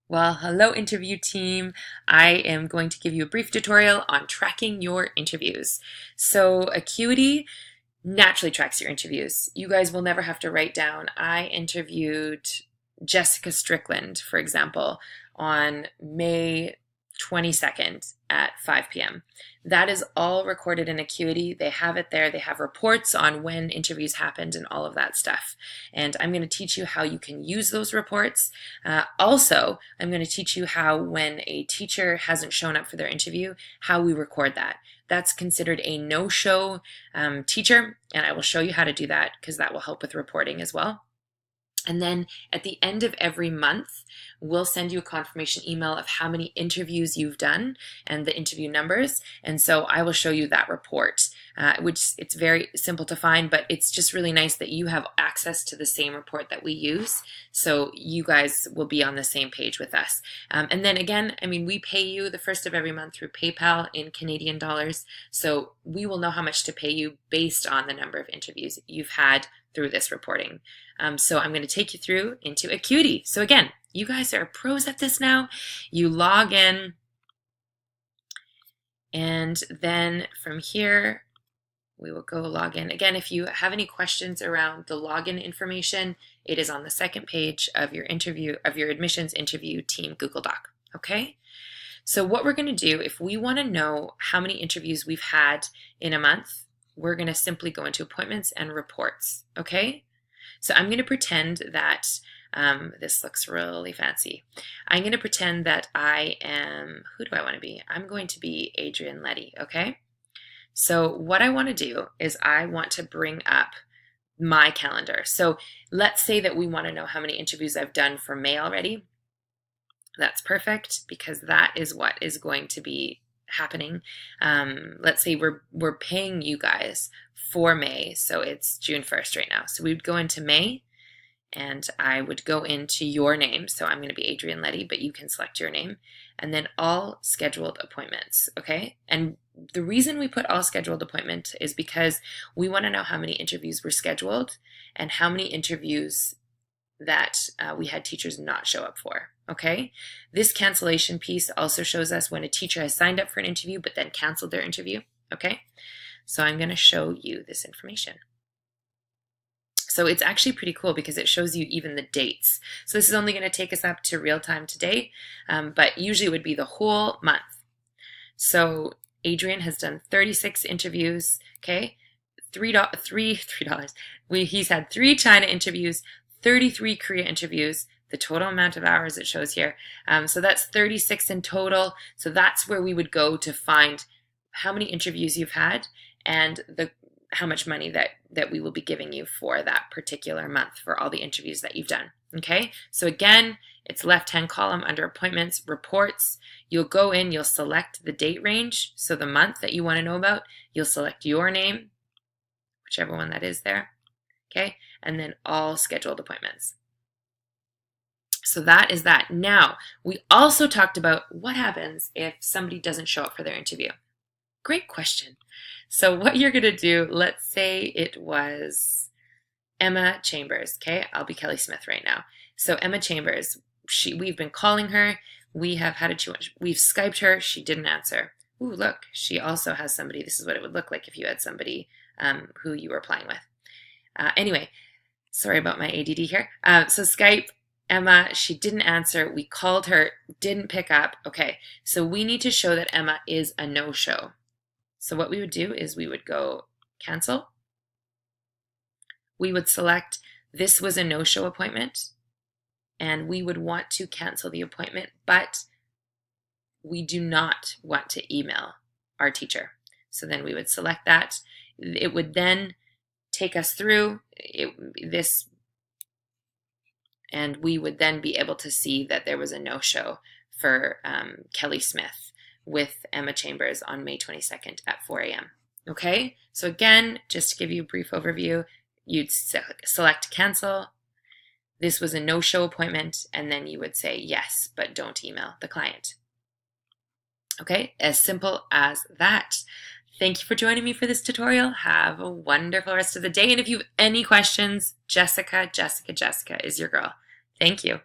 Well, hello interview team. I am going to give you a brief tutorial on tracking your interviews. So Acuity naturally tracks your interviews. You guys will never have to write down, I interviewed Jessica Strickland, for example, on May 22nd at 5 p.m. That is all recorded in Acuity. They have it there. They have reports on when interviews happened and all of that stuff. And I'm going to teach you how you can use those reports. Also, I'm going to teach you how when a teacher hasn't shown up for their interview, how we record that. That's considered a no-show teacher, and I will show you how to do that because that will help with reporting as well. And then at the end of every month, we'll send you a confirmation email of how many interviews you've done and the interview numbers. And so I will show you that report, which it's very simple to find, but it's just really nice that you have access to the same report that we use. So you guys will be on the same page with us. And then again, we pay you the first of every month through PayPal in Canadian dollars. So we will know how much to pay you based on the number of interviews you've had through this reporting. So I'm going to take you through into Acuity. So again, you guys are pros at this now. You log in, and then from here, we will go log in. Again, if you have any questions around the login information, it is on the second page of your admissions interview team Google Doc. Okay? So what we're going to do, if we want to know how many interviews we've had in a month, we're going to simply go into appointments and reports. Okay? So I'm going to pretend that, this looks really fancy. I'm going to pretend that I am, who do I want to be? I'm going to be Adrienne Letty, okay? So what I want to do is I want to bring up my calendar. So let's say that we want to know how many interviews I've done for May already. That's perfect because that is what is going to be happening. Let's say we're paying you guys for May, so it's June 1st right now. So we would go into May, and I would go into your name. So I'm going to be Adrienne Letty, but you can select your name, and then all scheduled appointments. Okay, and the reason we put all scheduled appointment is because we want to know how many interviews were scheduled and how many interviews that we had teachers not show up for. Okay, this cancellation piece also shows us when a teacher has signed up for an interview but then canceled their interview. Okay, so I'm going to show you this information. So it's actually pretty cool because it shows you even the dates. So this is only going to take us up to real time today, but usually it would be the whole month. So Adrian has done 36 interviews. Okay, $3. He's had 3 China interviews, 33 Korea interviews, the total amount of hours it shows here. So that's 36 in total. So that's where we would go to find how many interviews you've had and how much money that we will be giving you for that particular month for all the interviews that you've done. Okay, so again, it's left-hand column under appointments, reports. You'll go in, you'll select the date range. So the month that you want to know about, you'll select your name, whichever one that is there. Okay, and then all scheduled appointments. So that is that. Now, we also talked about what happens if somebody doesn't show up for their interview. Great question. So what you're going to do, let's say it was Emma Chambers. Okay, I'll be Kelly Smith right now. So Emma Chambers, we've been calling her. We've Skyped her. She didn't answer. Ooh, look, she also has somebody. This is what it would look like if you had somebody who you were applying with. Anyway, sorry about my ADD here. So Skype, Emma, she didn't answer. We called her, didn't pick up. Okay, so we need to show that Emma is a no-show. So what we would do is we would go cancel. We would select this was a no-show appointment, and we would want to cancel the appointment, but we do not want to email our teacher. So then we would select that. It would then take us through this, and we would then be able to see that there was a no-show for Kelly Smith with Emma Chambers on May 22nd at 4 a.m. Okay, so again, just to give you a brief overview, you'd select cancel. This was a no-show appointment, and then you would say yes, but don't email the client. Okay, as simple as that. Thank you for joining me for this tutorial. Have a wonderful rest of the day. And if you have any questions, Jessica is your girl. Thank you.